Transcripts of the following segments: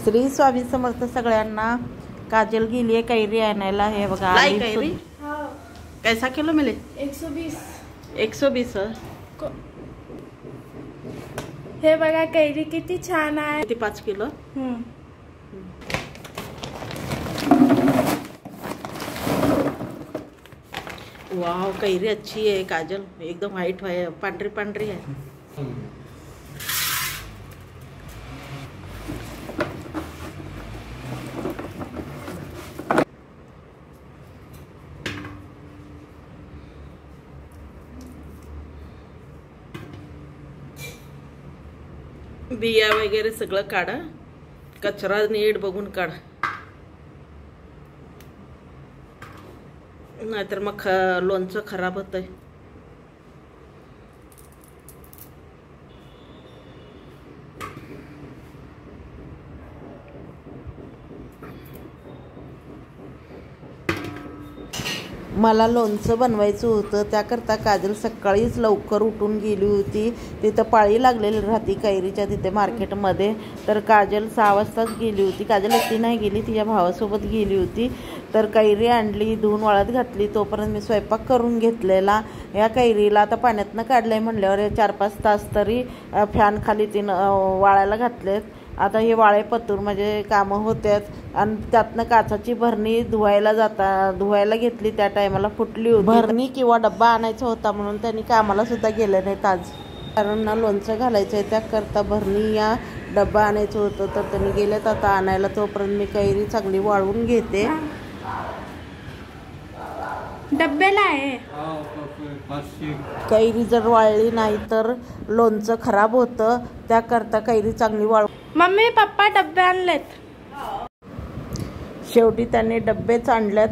श्री स्वामी समर्थ सगळ्यांना। काजल गेली आहे कैरी आणायला। हे बघा कैरी कैसा किलो मिले? 120। 120। हे बघा कैरी किती छान आहे। किती? 5 किलो। वाह कैरी अच्छी है काजल, एकदम व्हाइट है, पांढरी पांढरी है। बिया वगैरे सगळं काढा, कचरा नीट बघून काढा, नाहीतर मग लोणचं खराब होतंय। मला लोणचं बनवायचं होतं, त्याकरता काजल सकाळीच लवकर उठून गेली होती। तिथं पाळी लागलेली राहती कैरीच्या तिथे मार्केटमध्ये। तर काजल 6 वाजताच गेली होती। काजल एकटी नाही गेली, तिच्या भावासोबत गेली होती। तर कैरी आणली, धुवून वाळत घातली, तोपर्यंत मी स्वयंपाक करून घेतलेला। या कैरीला आता पाण्यातनं काढलंय म्हणल्यावर 4-5 तास तरी फॅन खाली वाळायला घातलेत। आता हे वाळे पतूर म्हणजे कामं होत्यात आणि त्यातनं काचाची भरणी धुवायला घेतली। त्या टायमाला फुटली होती भरणी किंवा डब्बा आणायचा होता, म्हणून त्यांनी कामाला सुद्धा गेले नाहीत आज, कारण ना लोणचं घालायचं आहे, त्याकरता भरणी या डब्बा आणायचं होतं। तर त्यांनी गेलेत आता आणायला। तोपर्यंत मी कैरी चांगली वाळवून घेते। डब्याला आहे कैरी जर वाळली नाही तर लोणचं खराब होतं, त्याकरता कैरी चांगली मम्मी पप्पा डब्बे आणलेत। शेवटी त्यांनी डब्बेच आणलेत।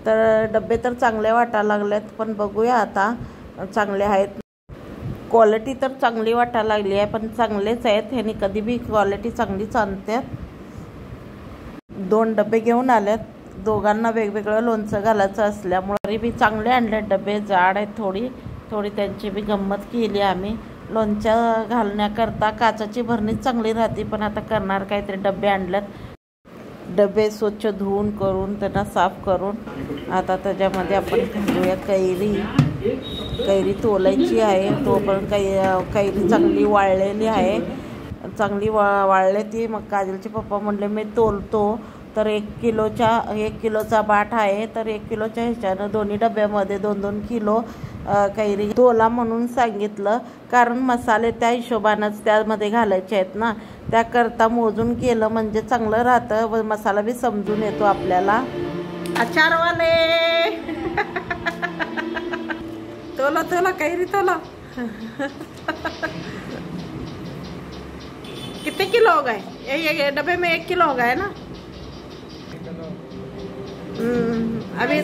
तर डब्बे तर चांगले वाटायला लागलेत, पण बघूया आता चांगले आहेत। क्वालिटी तर चांगली वाटायला लागली आहे, पण चांगलेच आहेत। ह्यांनी कधी बी क्वालिटी चांगलीच आणतात। 2 डब्बे घेऊन आलेत, दोघांना वेगवेगळं लोणचं घालायचं असल्यामुळे बी चांगले आणले डबे। जाड आहेत, थोडी त्यांची बी गंमत केली आम्ही। लोणचं घालण्याकरता काचाची भरणीच चांगली राहते, पण आता करणार काहीतरी डबे आणलेत। डबे स्वच्छ धुवून करून त्यांना साफ करून आता त्याच्यामध्ये आपण घालूया कैरी तोलायची आहे। तोपर्यंत कैरी चांगली वाळलेली आहे, चांगली वाळले ती। मग काजलचे पप्पा म्हणले मी तोलतो। तर 1 किलोचा बाट आहे, तर 1 किलोच्या ह्याच्यानं दोन्ही डब्यामध्ये 2-2 किलो कैरी तोला म्हणून सांगितलं, कारण मसाले त्या हिशोबानंच त्यामध्ये घालायचे आहेत ना, त्याकरता मोजून केलं म्हणजे चांगलं राहतं, मसाला बी समजून येतो आपल्याला। अचारवाले तोला कैरी तोला। कितने किलो हो गए? ये डब्बे में 1 किलो हो गए ना। अभी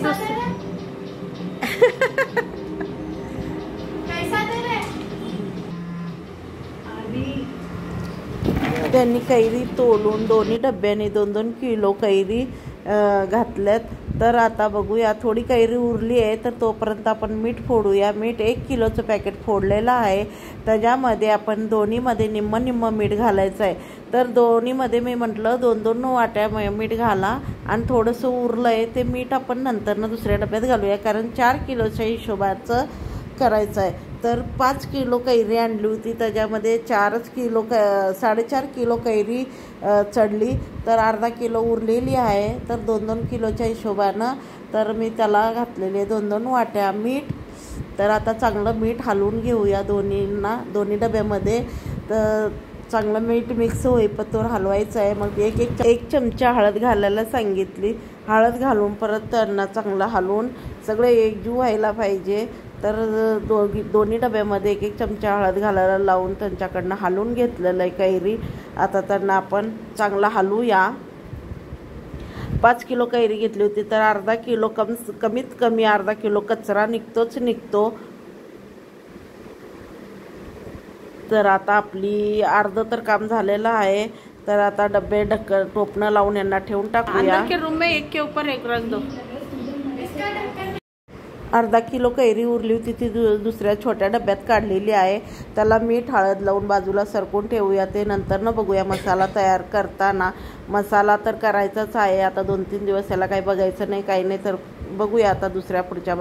त्यांनी कैरी तोलून दोन्ही डब्याने 2-2 किलो कैरी घातल्यात। तर आता बघूया, थोडी कैरी उरली आहे, तर तोपर्यंत आपण मीठ फोडूया। मीठ 1 किलोचं पॅकेट फोडलेलं आहे, त्याच्यामध्ये आपण दोन्हीमध्ये निम्म मीठ घालायचं आहे। तर दोन्हीमध्ये मी म्हटलं 2-2 वाट्या मीठ घाला, आणि थोडंसं उरलं आहे ते मीठ आपण नंतरनं दुसऱ्या डब्यात घालूया, कारण 4 किलोच्या हिशोबाचं करायचं आहे। तर 5 किलो कैरी आणली होती, त्याच्यामध्ये 4.5 किलो कैरी चढली, तर अर्धा किलो उरलेली आहे। तर 2-2 किलोच्या हिशोबानं तर मी त्याला घातलेले 2-2 वाट्या मीठ। तर आता चांगलं मीठ हलवून घेऊया दोन्ही डब्यामध्ये। तर चांगलं मीठ मिक्स होईपर्यंत हलवायचं आहे। मग एक चमचा हळद घालायला सांगितली, हळद घालून परत त्यांना चांगलं हलवून सगळे एकजीव व्हायला पाहिजे। तर दोन्ही डब्यामध्ये 1 चमचा हळद घालायला लावून त्यांच्याकडनं हलवून घेतलेलं आहे कैरी। आता त्यांना आपण चांगलं हलवूया। 5 किलो कैरी घेतली होती, तर अर्धा किलो कमीत कमी अर्धा किलो कचरा निघतो। तर आता आपली अर्ध तर काम झालेलं आहे। तर आता डब्बे टोपणं लावून यांना ठेवून टाकूया। अंदर के रूम में 1 के ऊपर 1 रख दो। अर्धा किलो कैरी उरली होती ती दुसऱ्या छोट्या डब्यात काढलेली आहे. त्याला मीठ हळद लावून बाजूला सरकून ठेवूया. ते नंतर बघूया मसाला तयार करताना. मसाला तर करायचाच आहे आता 2-3 दिवस, याला काही बघायचं नाही काही नाही. तर बघूया आता दुसऱ्या पुढच्या